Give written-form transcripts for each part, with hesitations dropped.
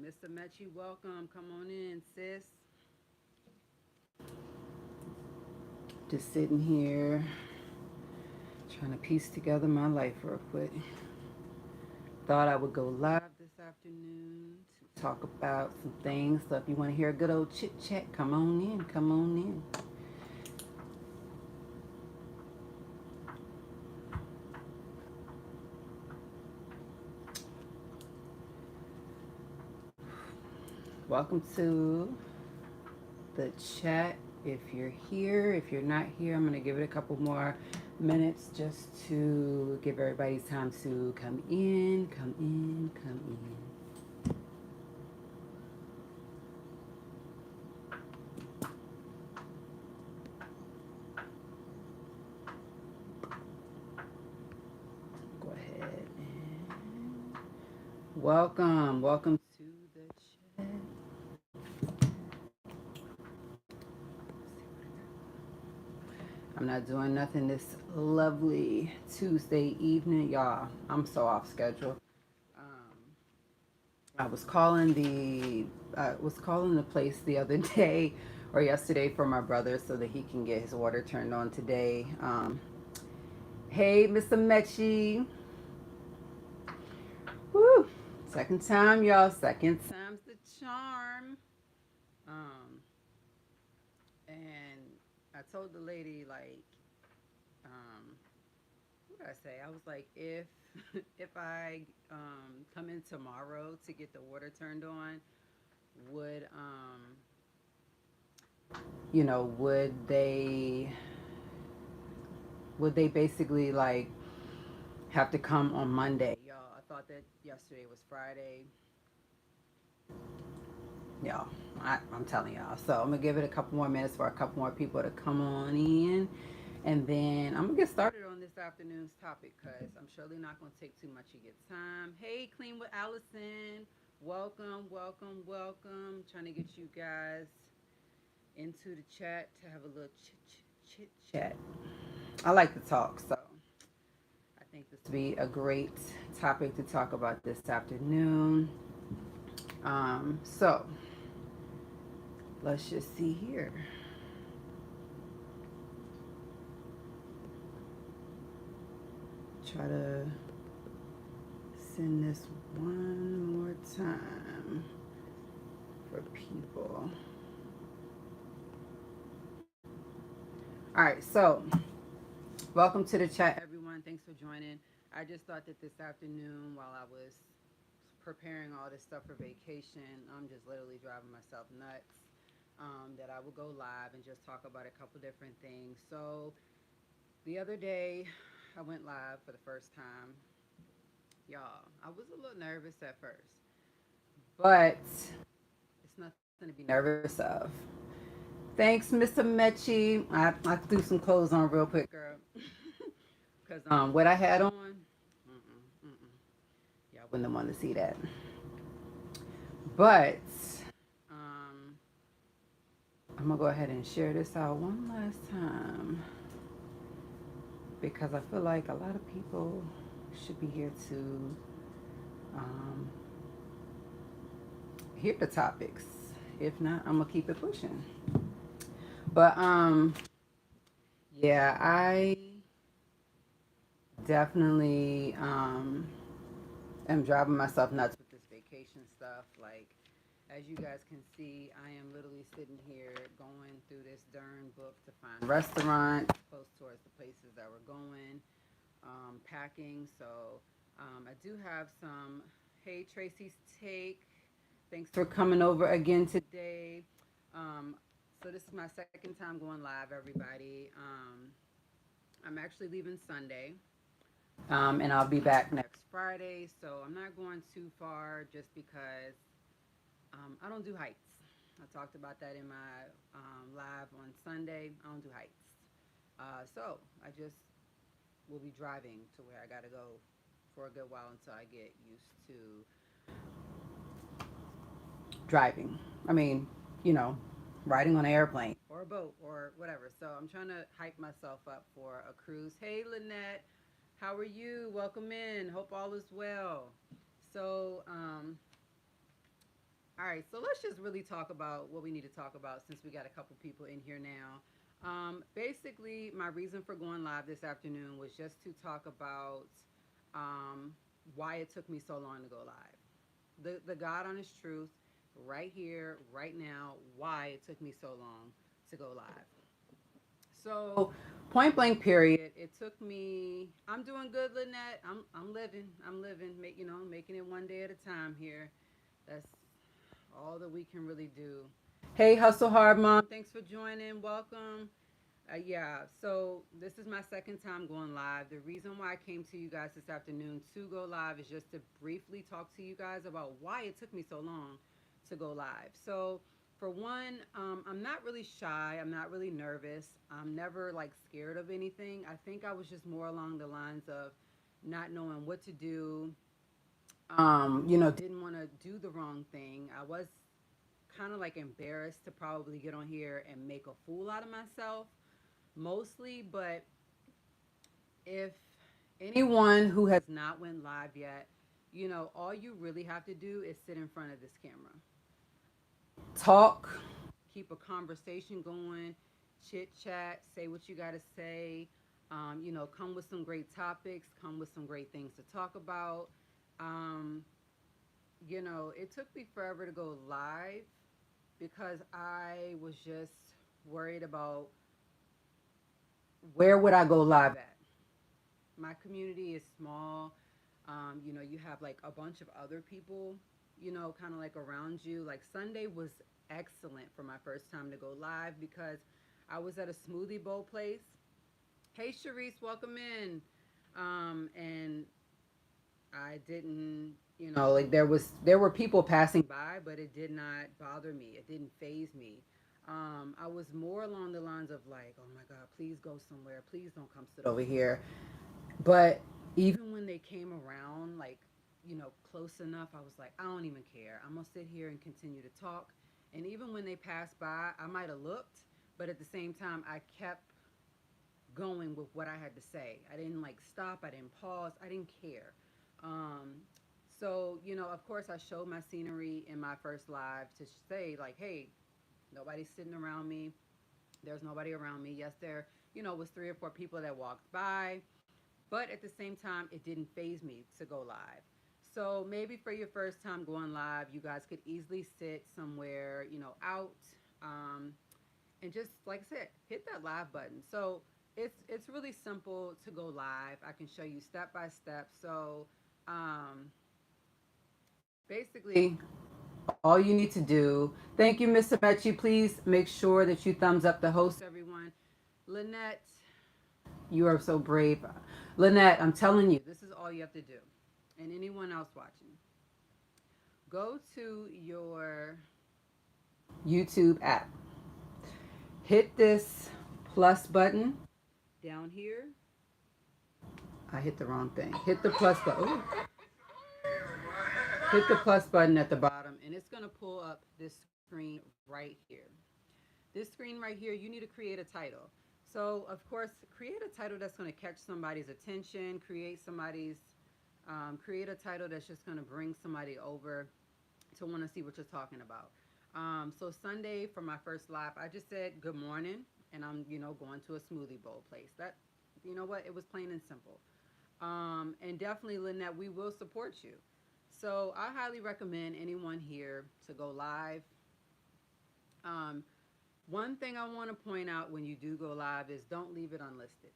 Miss Amaechi, welcome. Come on in, sis. Just sitting here trying to piece together my life real quick. Thought I would go live this afternoon to talk about some things. So if you want to hear a good old chit chat, come on in. Come on in. Welcome to the chat. If you're here, if you're not here, I'm going to give it a couple more minutes just to give everybody time to come in, come in, come in. Go ahead and welcome to the chat. I'm not doing nothing this lovely Tuesday evening, y'all. I'm so off schedule. Um, I was calling the place the other day or yesterday for my brother so that he can get his water turned on today. Hey, Mr. Mechi. Woo! Second time, y'all. Second time's the charm. Um, and I told the lady um, what did I say? I was like, if I come in tomorrow to get the water turned on, would would they basically like have to come on Monday? Y'all, I thought that yesterday was Friday. Y'all, I'm telling y'all. So I'm gonna give it a couple more minutes for a couple more people to come on in, and then I'm gonna get started on this afternoon's topic because I'm surely not gonna take too much of your time. Hey, Clean with Allison, welcome, welcome, welcome. Trying to get you guys into the chat to have a little chit chat. I like to talk, so I think this would be a great topic to talk about this afternoon. So let's just see here. Try to send this one more time for people. All right, so welcome to the chat, everyone. Thanks for joining. I just thought that this afternoon, while I was preparing all this stuff for vacation, I'm just literally driving myself nuts. That I will go live and just talk about a couple different things. So the other day, I went live for the first time. Y'all, I was a little nervous at first, but it's nothing to be nervous of. Thanks, Mr. Mechi. I threw some clothes on real quick, girl, because what I had on, y'all wouldn't want to see that. But um, I'm gonna go ahead and share this out one last time because I feel like a lot of people should be here to um, hear the topics. If not, I'm gonna keep it pushing. But yeah, I definitely am driving myself nuts with this vacation stuff. Like, as you guys can see, I am literally sitting here going through this darn book to find restaurants close towards the places that we're going, packing. So I do have some. Hey, Tracy's Take. Thanks for coming over again today. Um, so this is my second time going live, everybody. I'm actually leaving Sunday, and I'll be back next Friday. So I'm not going too far just because I don't do hikes. I talked about that in my live on Sunday. I don't do hikes. So I just will be driving to where I got to go for a good while until I get used to driving. I mean, you know, riding on an airplane or a boat or whatever. So I'm trying to hype myself up for a cruise. Hey, Lynette, how are you? Welcome in. Hope all is well. So, All right, so let's just really talk about what we need to talk about since we got a couple people in here now. Basically, my reason for going live this afternoon was just to talk about um, why it took me so long to go live. The God honest truth, right here, right now, why it took me so long to go live. So, point blank, period. It took me. I'm doing good, Lynette. I'm living. I'm living. Making it one day at a time here. That's all that we can really do. Hey, Hustle Hard Mom, thanks for joining. Welcome. Yeah, so this is my second time going live. The reason why I came to you guys this afternoon to go live is just to briefly talk to you guys about why it took me so long to go live. So, for one, I'm not really shy. I'm not really nervous. I'm never like scared of anything. I think I was just more along the lines of not knowing what to do. Didn't want to do the wrong thing. I was kind of like embarrassed to probably get on here and make a fool out of myself mostly, but if anyone who has not went live yet, all you really have to do is sit in front of this camera, talk, keep a conversation going, chit chat, say what you got to say. Come with some great topics, come with some great things to talk about. um, it took me forever to go live because I was just worried about where would I go live at. My community is small. You have like a bunch of other people, kind of like around you. Like Sunday was excellent for my first time to go live because I was at a smoothie bowl place. Hey, Sharice, welcome in. And I didn't, like there were people passing by, but it did not bother me. It didn't phase me. I was more along the lines of like, oh my God, please go somewhere. Please don't come sit over here. But even when they came around, like, close enough, I was like, I don't even care. I'm gonna sit here and continue to talk. And even when they passed by, I might have looked, but at the same time, I kept going with what I had to say. I didn't like stop. I didn't pause. I didn't care. Um, so, of course, I showed my scenery in my first live to say, like, hey, nobody's sitting around me. There's nobody around me. Yes, there, was three or four people that walked by. But at the same time, it didn't phase me to go live. So maybe for your first time going live, you guys could easily sit somewhere, out, um, and just like I said, hit that live button. So it's really simple to go live. I can show you step by step. So um, basically, all you need to do. Thank you, Miss Amaechi. Please make sure that you thumbs up the host, everyone. Lynette, you are so brave. Lynette, I'm telling you, this is all you have to do. And anyone else watching, go to your YouTube app. Hit this plus button down here. I hit the wrong thing. Hit the plus button. Ooh. Hit the plus button at the bottom, and it's going to pull up this screen right here. This screen right here, you need to create a title. So, of course, create a title that's going to catch somebody's attention, create a title that's just going to bring somebody over to want to see what you're talking about. So Sunday for my first live, I just said good morning, and I'm going to a smoothie bowl place. That what it was plain and simple. And definitely, Lynette, we will support you. So I highly recommend anyone here to go live. Um, One thing I want to point out when you do go live is don't leave it unlisted.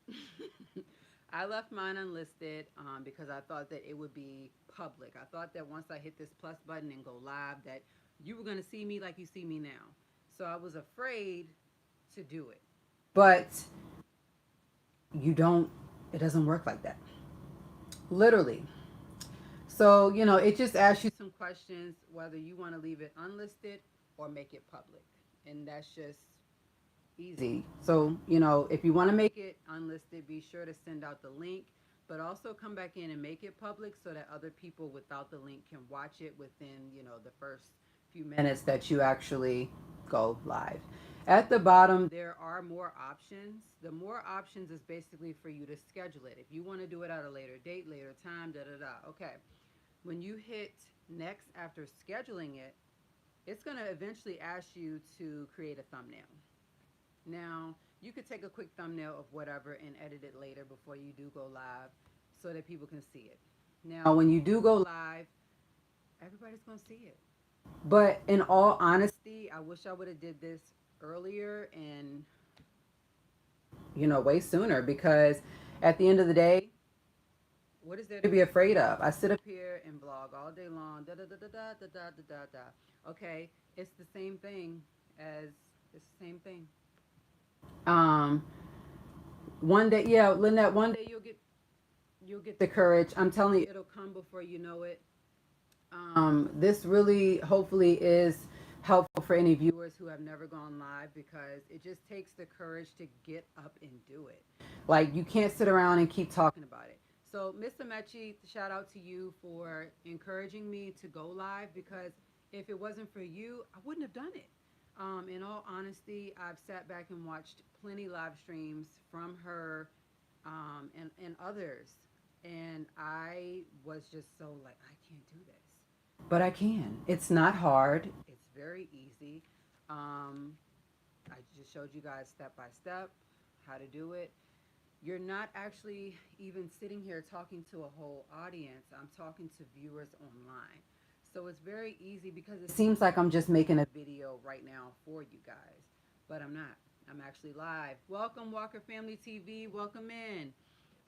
I left mine unlisted because I thought that it would be public. I thought that once I hit this plus button and go live, that you were going to see me like you see me now. So I was afraid to do it. But you don't, it doesn't work like that. Literally. So, it just asks you some questions whether you want to leave it unlisted or make it public. And that's just easy. So, if you want to make it unlisted, be sure to send out the link, but also come back in and make it public so that other people without the link can watch it within, the first few minutes that you actually go live. At the bottom, there are more options. The more options is basically for you to schedule it. If you want to do it at a later date, later time, da da da. Okay. When you hit next after scheduling it, it's going to eventually ask you to create a thumbnail. Now, you could take a quick thumbnail of whatever and edit it later before you do go live so that people can see it. Now, when you do go live, everybody's going to see it. But in all honesty, I wish I would have did this earlier and, way sooner, because at the end of the day, what is there to be afraid of? I sit up here and blog all day long, da da da da da da da da da da. Okay, it's the same thing as it's the same thing. Um, one day, yeah, Lynette, one day you'll get the courage. I'm telling you, it'll come before you know it. This really, hopefully, is helpful for any viewers who have never gone live, because it just takes the courage to get up and do it. Like, you can't sit around and keep talking about it. So, Miss Amaechi, shout out to you for encouraging me to go live, because if it wasn't for you, I wouldn't have done it. In all honesty, I've sat back and watched plenty live streams from her, and others, and I was just so like, I can't do this. But I can. It's not hard. It's very easy. Um, I just showed you guys step by step how to do it. You're not actually even sitting here talking to a whole audience. I'm talking to viewers online. So it's very easy, because it seems like I'm just making a video right now for you guys, but I'm not. I'm actually live. Welcome, Walker Family TV. Welcome in.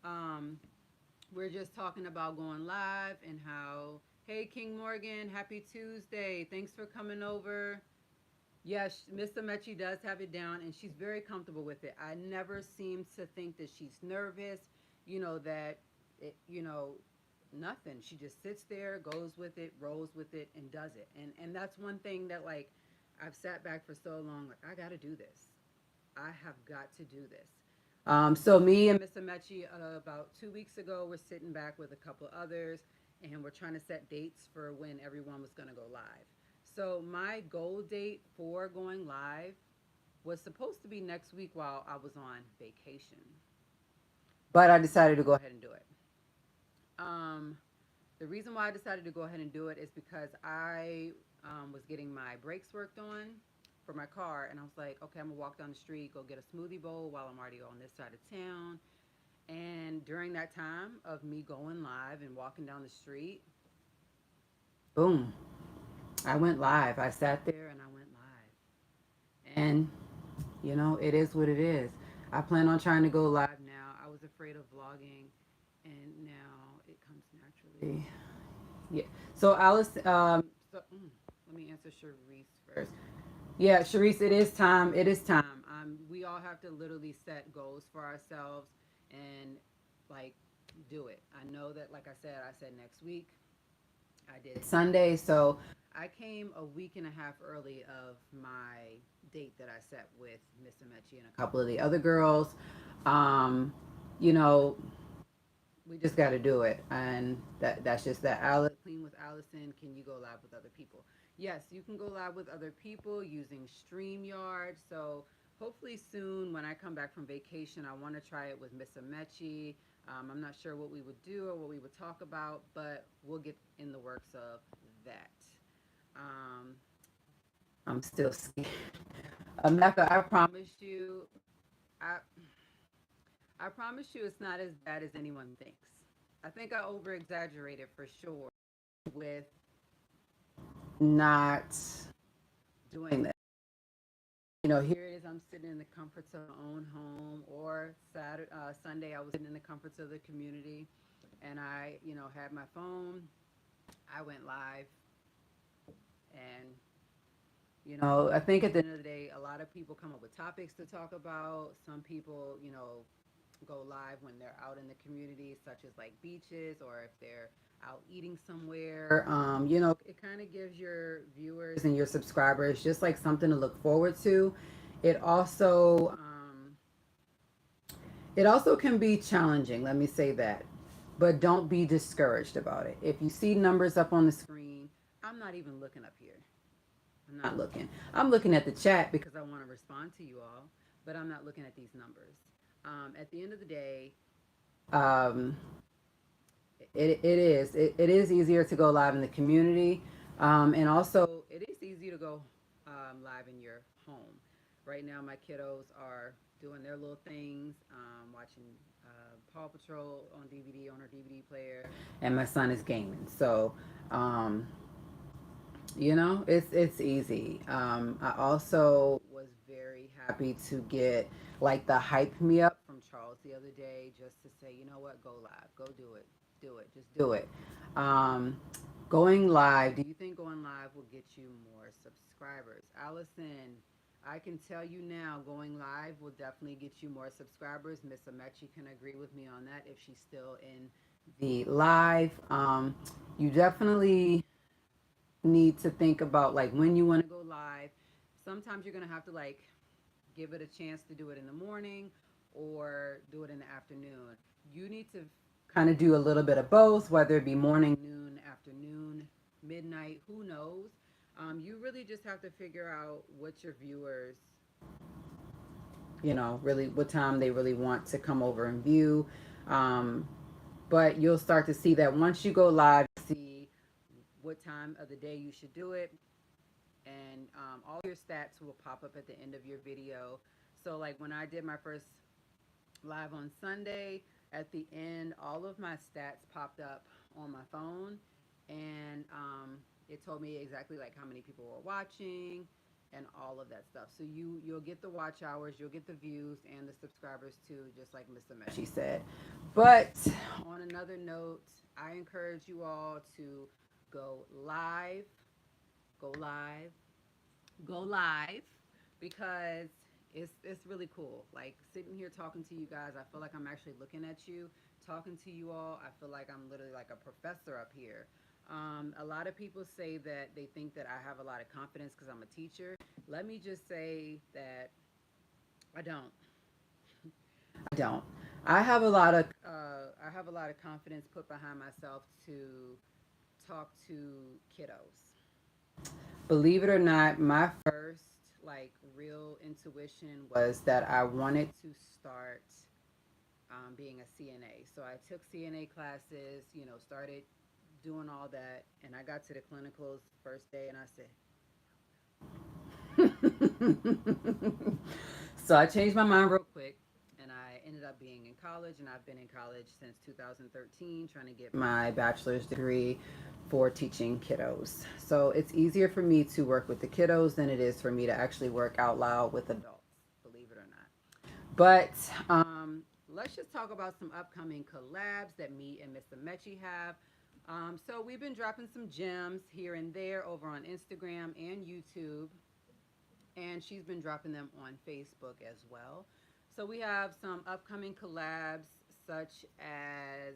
Um, we're just talking about going live and how, hey, King Morgan, happy Tuesday. Thanks for coming over. Yes, Miss Amaechi does have it down, and she's very comfortable with it. I never seem to think that she's nervous, that, it, nothing. She just sits there, goes with it, rolls with it, and does it. And that's one thing that, like, I've sat back for so long, like, I got to do this. I have got to do this. So me and Miss Amaechi, about 2 weeks ago, we're sitting back with a couple others, and we're trying to set dates for when everyone was going to go live. So my goal date for going live was supposed to be next week while I was on vacation, but I decided to go ahead and do it. Um, the reason why I decided to go ahead and do it is because I was getting my brakes worked on for my car, and I was like, okay, I'm gonna walk down the street, go get a smoothie bowl while I'm already on this side of town. And during that time of me going live and walking down the street, boom, I went live. I sat there and I went live. And, it is what it is. I plan on trying to go live now. I was afraid of vlogging, and now it comes naturally. Yeah. So, Alice, let me answer Sharice first. Yeah, Sharice, it is time. It is time. We all have to literally set goals for ourselves and, like, do it. I know that, like I said next week. I did Sunday, so I came a week and a half early of my date that I set with Miss Amaechi and a couple of the other girls. Um, you know, we just got to do it, and that's just that. Alice, clean with Allison. Can you go live with other people? Yes, you can go live with other people using StreamYard. So hopefully soon, when I come back from vacation, I want to try it with Miss Amaechi. I'm not sure what we would do or what we would talk about, but we'll get in the works of that. Um, I'm still scared. Mecca, I, I promise you it's not as bad as anyone thinks. I think I over exaggerated for sure with not doing this. Here it is. I'm sitting in the comforts of my own home, or Sunday, I was sitting in the comforts of the community, and I, had my phone. I went live, and I think at the end of the day, a lot of people come up with topics to talk about. Some people, go live when they're out in the community, such as like beaches, or if they're out eating somewhere. It kind of gives your viewers and your subscribers just like something to look forward to. It also can be challenging, let me say that. But don't be discouraged about it. If you see numbers up on the screen, I'm not even looking up here. I'm not looking. I'm looking at the chat because I want to respond to you all, but I'm not looking at these numbers. At the end of the day, um, it is easier to go live in the community, and also it is easier you to go live in your home. Right now, my kiddos are doing their little things, watching Paw Patrol on DVD on her DVD player, and my son is gaming. So, um, it's easy. I also was very happy to get like the hype me up from Charles the other day, just to say, you know what, go live, go do it, just do it. Um, Going live. Do you think going live will get you more subscribers, Allison? I can tell you now, going live will definitely get you more subscribers. Miss Amaechi can agree with me on that if she's still in the live. You definitely need to think about like when you want to go live. Sometimes you're going to have to like give it a chance to do it in the morning or do it in the afternoon. You need to kind of do a little bit of both, whether it be morning, noon, afternoon, midnight, who knows. You really just have to figure out what your viewers, really what time they really want to come over and view. Um, but you'll start to see that once you go live, see what time of the day you should do it, and all your stats will pop up at the end of your video. So like when I did my first live on Sunday, at the end, all of my stats popped up on my phone, and it told me exactly like how many people were watching and all of that stuff. So you'll get the watch hours, you'll get the views and the subscribers too, just like Mr. Meshi said. But on another note, I encourage you all to go live, go live, go live, because it's really cool. Like sitting here talking to you guys, I feel like I'm actually looking at you, talking to you all. I feel like I'm literally like a professor up here. A lot of people say that they think that I have a lot of confidence because I'm a teacher. Let me just say that I don't. I don't. I have a lot of confidence put behind myself to talk to kiddos. Believe it or not, my first like real intuition was that I wanted to start being a CNA. So I took CNA classes, started doing all that, and I got to the clinicals first day, and I said, so I changed my mind real quick, and I ended up being in college, and I've been in college since 2013, trying to get my bachelor's degree for teaching kiddos. So it's easier for me to work with the kiddos than it is for me to actually work out loud with adults, believe it or not. But let's just talk about some upcoming collabs that me and Mr. Mechi have. So we've been dropping some gems here and there over on Instagram and YouTube, and she's been dropping them on Facebook as well. So we have some upcoming collabs, such as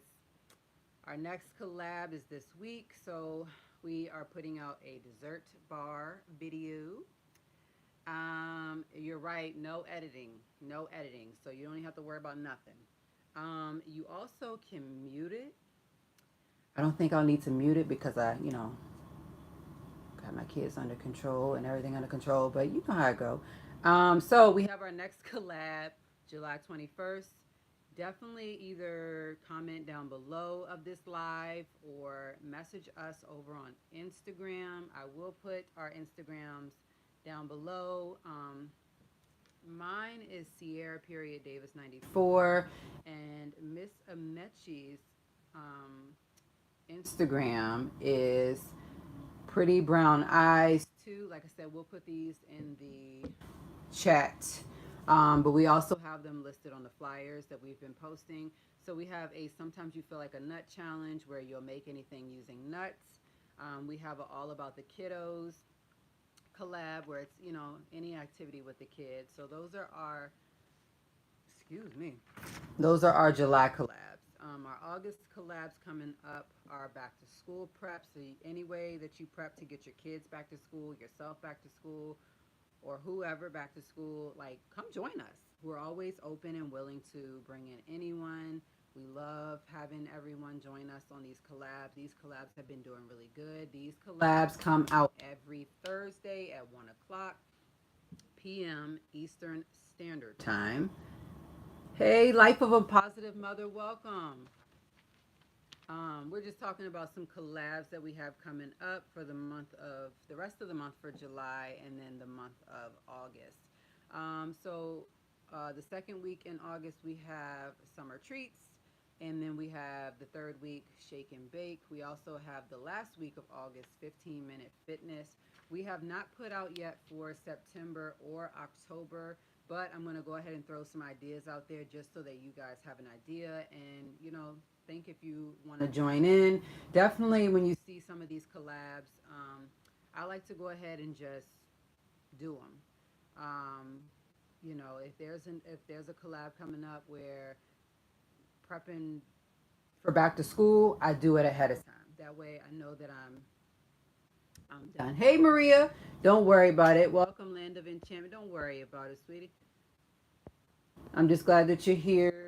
our next collab is this week. So we are putting out a dessert bar video. You're right, no editing, no editing. So you don't even have to worry about nothing. You also can mute it. I don't think I'll need to mute it because got my kids under control and everything under control, but you know how I go. So we have our next collab, July 21st. Definitely either comment down below of this live or message us over on Instagram. I will put our Instagrams down below. Mine is Sierra period Davis 94, and Miss Amechi's Instagram is Pretty Brown Eyes too. Like I said, we'll put these in the chat. But we also have them listed on the flyers that we've been posting. So we have a Sometimes You Feel Like a Nut challenge where you'll make anything using nuts. We have a All About the Kiddos collab where it's, any activity with the kids. So those are our July collabs. Our August collabs coming up are back to school prep. So any way that you prep to get your kids back to school, yourself back to school, or whoever back to school, like come join us. We're always open and willing to bring in anyone. We love having everyone join us on these collabs. These collabs have been doing really good. These collabs come out every Thursday at 1 o'clock p.m. Eastern Standard Time. Hey, Life of a Positive Mother, welcome. We're just talking about some collabs that we have coming up for the rest of the month for July and then the month of August. The second week in August, we have Summer Treats. And then we have the third week, Shake and Bake. We also have the last week of August, 15-minute fitness. We have not put out yet for September or October, but I'm going to go ahead and throw some ideas out there just so that you guys have an idea and, think if you want to join in. Definitely when you see some of these collabs, I like to go ahead and just do them. If there's a collab coming up where prepping for back to school, I do it ahead of time. That way I know that I'm done. Hey Maria, don't worry about it. Welcome, Land of Enchantment. Don't worry about it, sweetie. I'm just glad that you're here.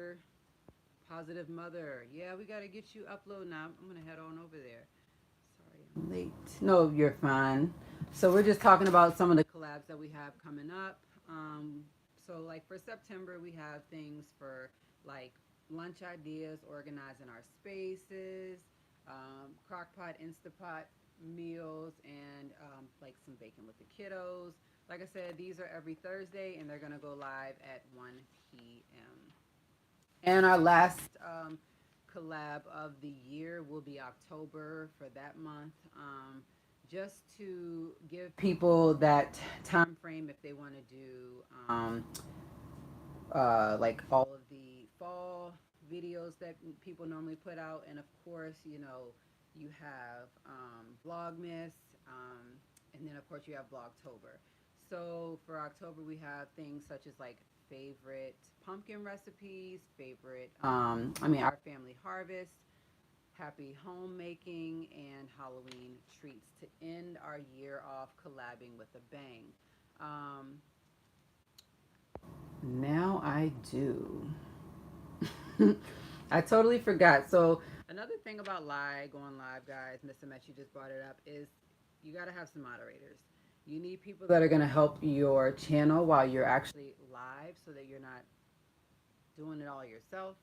Positive Mother. Yeah, we got to get you upload now. I'm going to head on over there. Sorry, I'm late. No, you're fine. So we're just talking about some of the collabs that we have coming up. Like for September, we have things for like lunch ideas, organizing our spaces, crockpot, Instapot meals, and like some bacon with the kiddos. Like I said, these are every Thursday, and they're going to go live at 1 p.m. And our last collab of the year will be October for that month. Just to give people that time frame if they want to do like all of the fall videos that people normally put out. And of course, you have Vlogmas, and then of course you have Vlogtober. So for October, we have things such as like favorite pumpkin recipes, our family harvest, happy homemaking, and Halloween treats to end our year off collabing with a bang. Now I do. I totally forgot. So another thing about going live, guys, Mr. Metch, you just brought it up, is you got to have some moderators. You need people that are going to help your channel while you're actually live so that you're not doing it all yourself,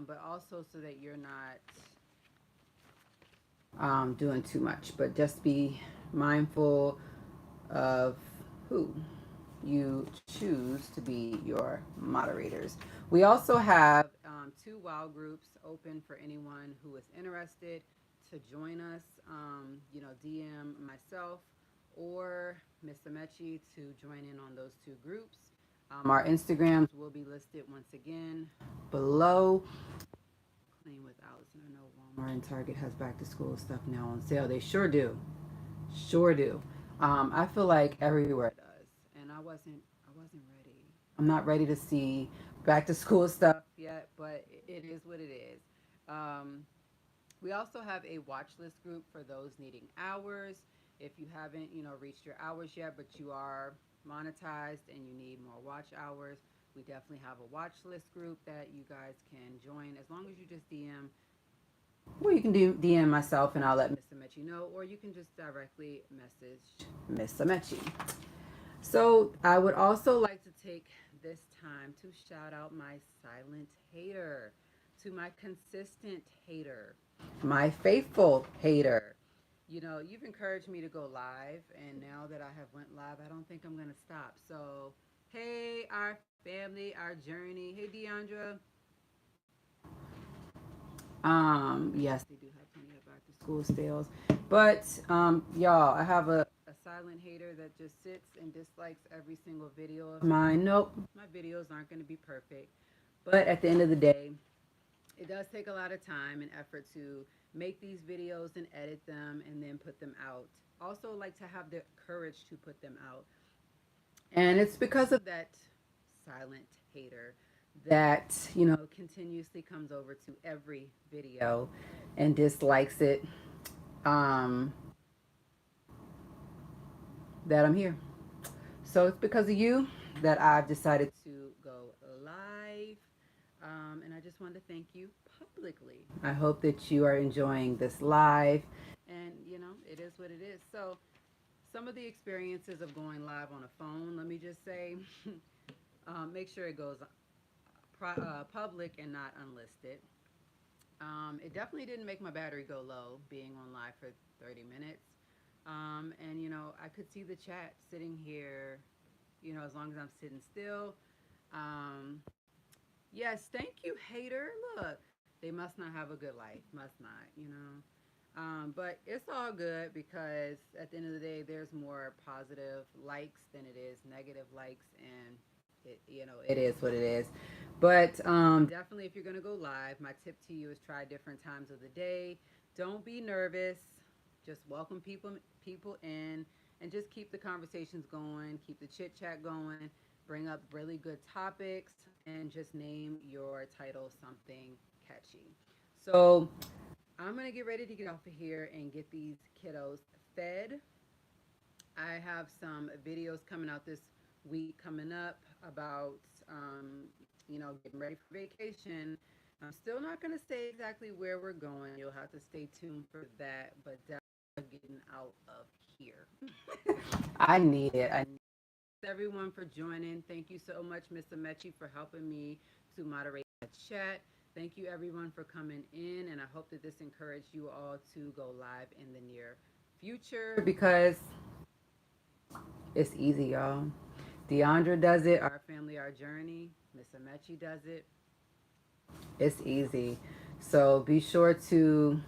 but also so that you're not doing too much. But just be mindful of who you choose to be your moderators. We also have two WOW groups open for anyone who is interested to join us. DM myself or Mr. Mechi to join in on those two groups. Our Instagrams will be listed once again below. Clean with Allison. I know Walmart and Target has back to school stuff now on sale. They sure do. Sure do. I feel like everywhere does. And I wasn't ready. I'm not ready to see back to school stuff yet, but it is what it is. We also have a watch list group for those needing hours. If you haven't, reached your hours yet, but you are monetized and you need more watch hours, we definitely have a watch list group that you guys can join as long as you just DM. Well, you can DM myself and I'll let Mr. Mechi know, or you can just directly message Mr. Mechi. So I would also like to take this time to shout out my silent hater, to my consistent hater, my faithful hater. You've encouraged me to go live, and now that I have went live, I don't think I'm going to stop. So, hey, our family, our journey. Hey, Deandra. Yes, they do have plenty of back to school sales. But, y'all, I have a silent hater that just sits and dislikes every single video of mine. Nope, my videos aren't going to be perfect. But at the end of the day, it does take a lot of time and effort to make these videos and edit them and then put them out. Also like to have the courage to put them out. And it's because of that silent hater that, continuously comes over to every video and dislikes it, that I'm here. So it's because of you that I've decided to go live. And I just wanted to thank you publicly. I hope that you are enjoying this live. And, it is what it is. So some of the experiences of going live on a phone, let me just say, make sure it goes public and not unlisted. It definitely didn't make my battery go low being on live for 30 minutes. And, you know, I could see the chat sitting here, you know, as long as I'm sitting still. Um, yes, thank you, hater. Look, they must not have a good life. Must not, you know. But it's all good because at the end of the day, there's more positive likes than it is negative likes. And it, you know, it is what it is. But definitely, if you're going to go live, my tip to you is try different times of the day. Don't be nervous. Just welcome people in and just keep the conversations going, keep the chit chat going, bring up really good topics, and just name your title something catchy. So I'm gonna get ready to get off of here and get these kiddos fed. I have some videos coming out this week coming up about you know, getting ready for vacation. I'm still not going to say exactly where we're going. You'll have to stay tuned for that, but definitely getting out of here. I need it. I need everyone for joining. Thank you so much, Miss Amaechi, for helping me to moderate the chat. Thank you, everyone, for coming in, and I hope that this encouraged you all to go live in the near future because it's easy, y'all. Deandra does it. Our family, our journey. Miss Amaechi does it. It's easy. So be sure to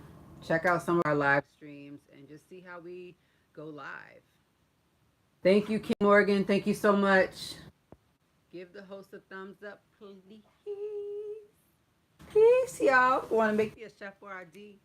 check out some of our live streams and just see how we go live. Thank you, Kim Morgan. Thank you so much. Give the host a thumbs up, please. Peace, y'all. Want to make me a chef or ID?